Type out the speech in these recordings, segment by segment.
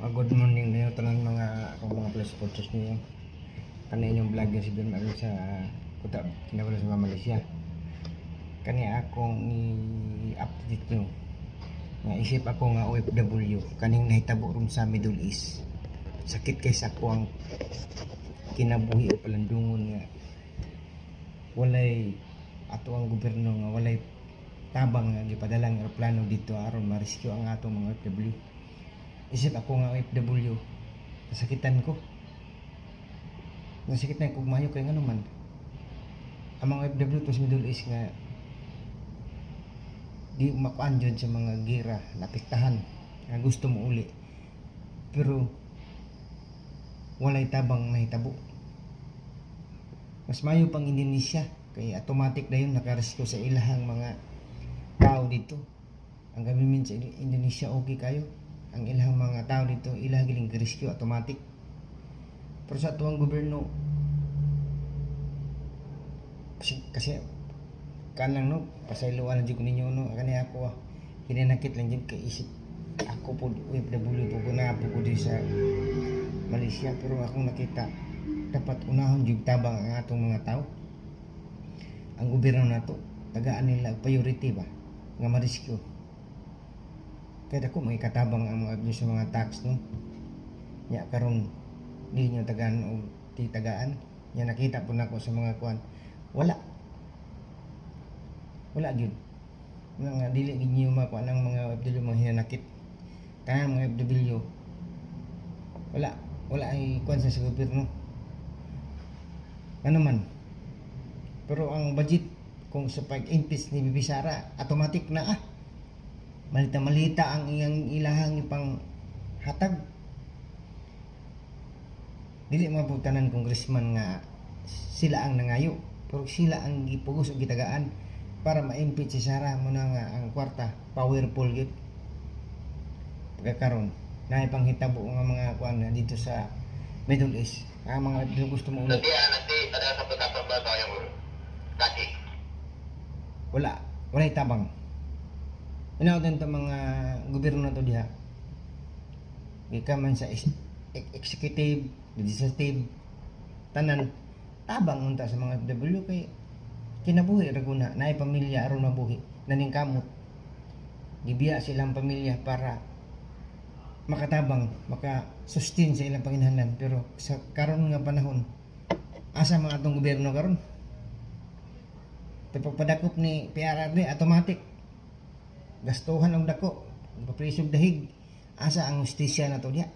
Good morning niyo tanan mga akong mga plus supporters niyo. Kani inyong vlogger si Don Agil sa kuta kinabalo sa Malaysia. Kani akong i-update niyo. Nga isip ako nga OFW kaning nahitabo ron sa Middle East. Sakit kay sa ako ang kinabuhi o palandungon nga walay ato ang gobyerno nga walay tabang nga gipadalang eroplano dito aron ma-rescue ang atong mga OFW. Isip ako nga OFW, nasakitan ko. Nasakitan ko mayo kay nga naman. Ang mga OFW to sa Middle East nga di makuan dyan sa mga gira, napiktahan, nga gusto mo uli. Pero walay tabang nahitabo. Mas mayo pang Indonesia, kay automatic na yun nakarescue sa ilahang mga tao dito. Ang government sa Indonesia okay kayo. Ang ilang mga tao dito ilang giling rescue automatic. Pero sa tuwang gobyerno kasi kanang no pasayloan jud ko ninyo no kani ako hinanakit lang jud kay isip ako po OFW po na po ko di sa Malaysia, pero akong nakita dapat unahon jud tabang ang atong mga tao. Ang gobyerno nato tagaan nila priority ba nga ma-rescue. Kaya ako may katabang ang mga abuse sa mga tax no. Nya karon di nyo tagaan o di tagaan. Nya nakita po nako sa mga kuan. Wala gyud. Nga dili gid niyo makuha ng mga OFW mga hinanakit. Kanang mga OFW wala ay kuan sa gobyerno. Ano man. Pero ang budget kung sa pag-impeach ni Bibi Sara automatic na malita ang iyang ilahang ipang hatag. Dili maputanan congressman nga sila ang nangayo, pero sila ang gipugos o gitagaan para ma-impeach si Sara mo na nga ang kwarta powerful gid. Pagkakaroon na ipanghitabo nga mga kuan na dito sa Middle East. Ang mga gusto mo ulit. Nanti ada satu kata bahasa yang kaki. Wala tabang. Inautan to mga gobyerno na to diha. Ika man sa executive, legislative, tanan tabang unta sa mga OFW kay kinabuhi ra guna naay pamilya aron mabuhi naning kamot. Gibiya silang pamilya para makatabang, maka-sustain sa ilang panginahanglan, pero sa karon nga panahon asa mga atong gobyerno karon? Pagpadakop ni PRRD automatic gastuhan og dako, papresog dahig, asa ang hustisya na to diha.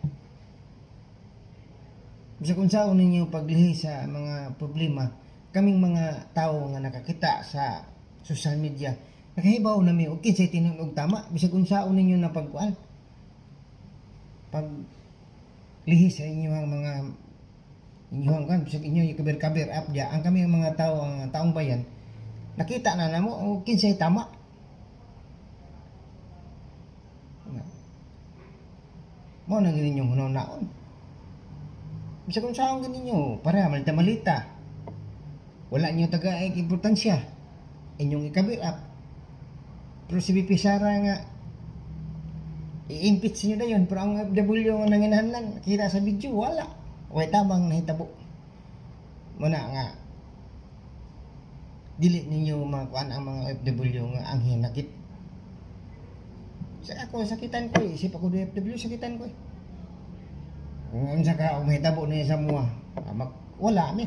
Bisag unsa ninyo paglihi sa mga problema, kaming mga tao nga nakakita sa social media, nakahibaw nami og kinsay tinuod tama, bisag unsa ninyo na pagkuan. Pag lihi sa inyong mga inyong kan bisag inyo ikaber-kaber up dia, ang kami mga tao, ang taong bayan, nakita na namo og kinsay tama. Mo na gini yung hunaw-naon. Bisa kung saan gini nyo, para malita-malita. Wala nyo taga-aig importansya. Inyong ikabir up. Pero si BP Sara nga, i-impeach nyo na yun. Pero ang OFW nga nanginahanglan, kita sa video, wala. Way tabang nahitabo. Muna nga, dili ninyo makuan ang mga OFW nga ang hinakit. Sa ako sakitan ko isip ako do OFW sakitan ko Kung saka umhitabo niya sa mua, wala mi.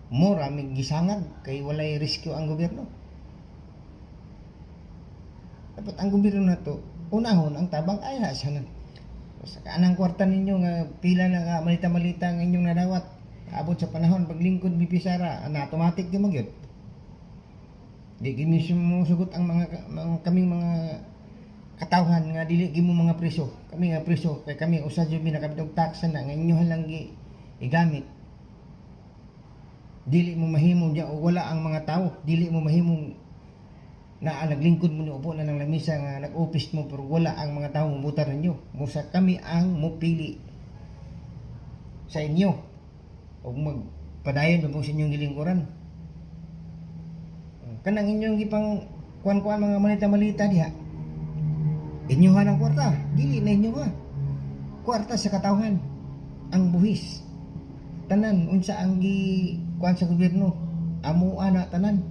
Mura mi gisangag kay walay rescue ang gobyerno. Dapat ang gobyerno na to unahon ang tabang ay hasanan. Sa kanang kwarta ninyo nga pila na nga malita-malita ang inyong nadawat. Abot sa panahon paglingkod BP Sara, na automatic gyud magyud. Di gid mismo sugot ang mga kaming mga katawhan nga dili gimo mga preso. Kami nga preso kay kami usa jud binakabitog tax na nga inyo lang igamit. Dili mo mahimo diya o wala ang mga tao, dili mo mahimo na naglingkod mo ni upo na ng lamisa nga nag-office mo pero wala ang mga tao mubutar ninyo. Musa kami ang mupili sa inyo o magpadayon mo sa inyong gilingkuran. Kanang inyong gipang kuan-kuan mga malita-malita diha. Inyo ha ng kwarta, dili na inyo ha. kwarta sa katawhan ang buhis. Tanan unsa ang gi kuan sa gobyerno, amo ana tanan.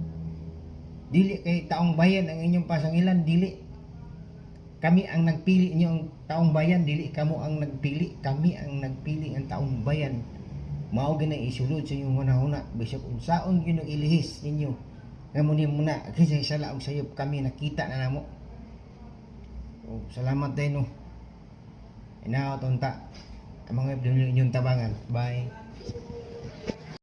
Dili kay taong bayan ang inyong pasangilan, dili. Kami ang nagpili inyo ang taong bayan, dili kamo ang nagpili. Kami ang nagpili ang taong bayan. Mao gina isulod sa inyong hunahuna bisag unsaon gyud ilihis ninyo. Ngamo ni muna kasi sala og sayop kami nakita na namo. Oh, salamat din no. Inaw tonta. Ang mga inyong tabangan. Bye.